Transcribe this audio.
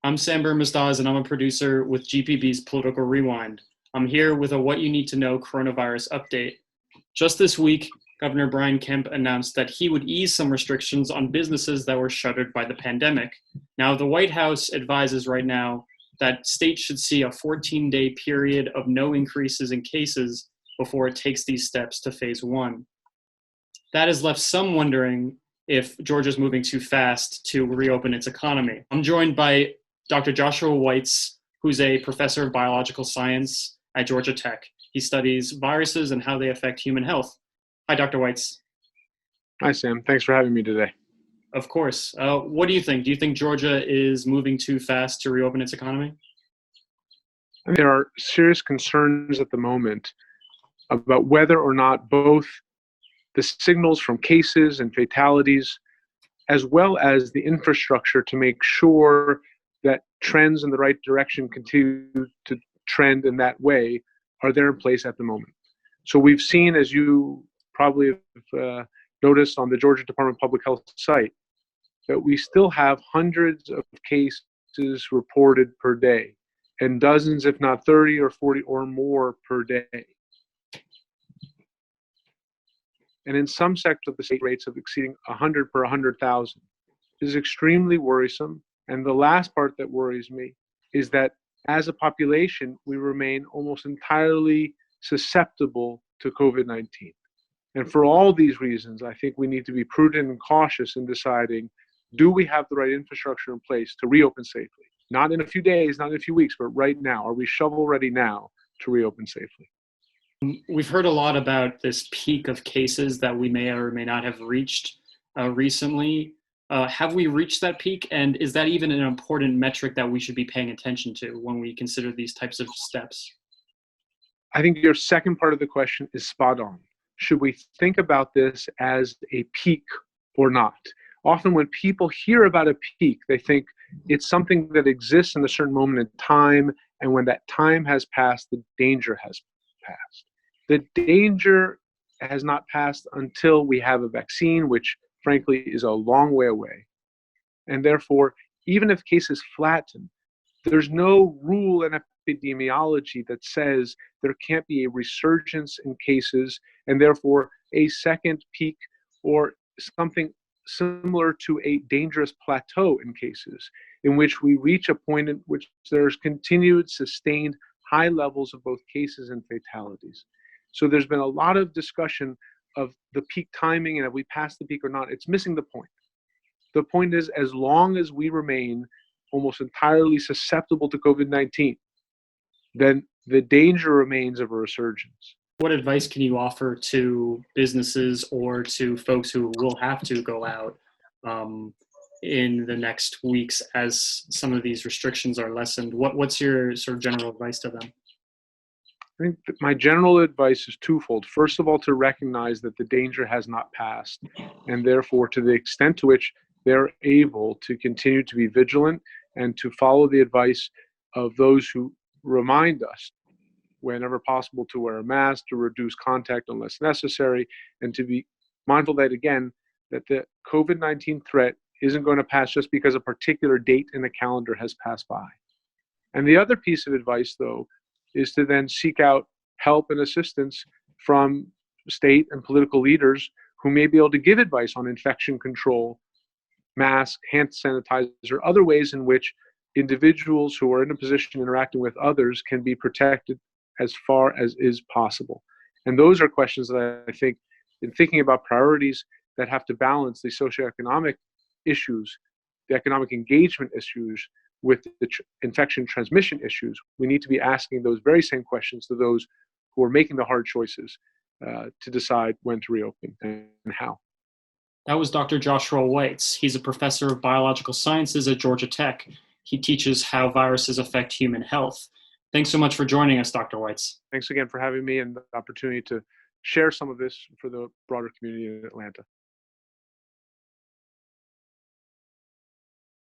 I'm Sam Bermesdaz, and I'm a producer with GPB's Political Rewind. I'm here with a What You Need to Know coronavirus update. Just this week, Governor Brian Kemp announced that he would ease some restrictions on businesses that were shuttered by the pandemic. Now, the White House advises right now that states should see a 14-day period of no increases in cases before it takes these steps to phase one. That has left some wondering if Georgia's moving too fast to reopen its economy. I'm joined by Dr. Joshua Weitz, who's a professor of biological science at Georgia Tech. He studies viruses and how they affect human health. Hi, Dr. Weitz. Hi, Sam. Thanks for having me today. Of course. What do you think? Do you think Georgia is moving too fast to reopen its economy? There are serious concerns at the moment about whether or not both the signals from cases and fatalities, as well as the infrastructure to make sure that trends in the right direction continue to trend in that way, are there in place at the moment. So we've seen, as you probably have noticed on the Georgia Department of Public Health site, that we still have hundreds of cases reported per day, and dozens, if not 30 or 40 or more per day. And in some sectors of the state, rates of exceeding 100 per 100,000 is extremely worrisome. And the last part that worries me is that as a population, we remain almost entirely susceptible to COVID-19. And for all these reasons, I think we need to be prudent and cautious in deciding, do we have the right infrastructure in place to reopen safely? Not in a few days, not in a few weeks, but right now. Are we shovel ready now to reopen safely? We've heard a lot about this peak of cases that we may or may not have reached recently. Have we reached that peak? And is that even an important metric that we should be paying attention to when we consider these types of steps? I think your second part of the question is spot on. Should we think about this as a peak or not? Often when people hear about a peak, they think it's something that exists in a certain moment in time, and when that time has passed, the danger has passed. The danger has not passed until we have a vaccine, which frankly is a long way away. And therefore, even if cases flatten, there's no rule in epidemiology that says there can't be a resurgence in cases and therefore a second peak or something similar to a dangerous plateau in cases, in which we reach a point in which there's continued, sustained high levels of both cases and fatalities. So there's been a lot of discussion of the peak timing and have we passed the peak or not. It's missing the point. The point is, as long as we remain almost entirely susceptible to COVID-19, then the danger remains of a resurgence. What advice can you offer to businesses or to folks who will have to go out in the next weeks as some of these restrictions are lessened? What's your sort of general advice to them? I think that my general advice is twofold. First of all, to recognize that the danger has not passed, and therefore to the extent to which they're able to continue to be vigilant and to follow the advice of those who remind us whenever possible to wear a mask, to reduce contact unless necessary, and to be mindful that, again, that the COVID-19 threat isn't going to pass just because a particular date in the calendar has passed by. And the other piece of advice, though, is to then seek out help and assistance from state and political leaders who may be able to give advice on infection control, masks, hand sanitizer, other ways in which individuals who are in a position interacting with others can be protected as far as is possible. And those are questions that I think, in thinking about priorities that have to balance the socioeconomic issues, the economic engagement issues, with the infection transmission issues, we need to be asking those very same questions to those who are making the hard choices to decide when to reopen and how. That was Dr. Joshua Weitz. He's a professor of biological sciences at Georgia Tech. He teaches how viruses affect human health. Thanks so much for joining us, Dr. Weitz. Thanks again for having me and the opportunity to share some of this for the broader community in Atlanta.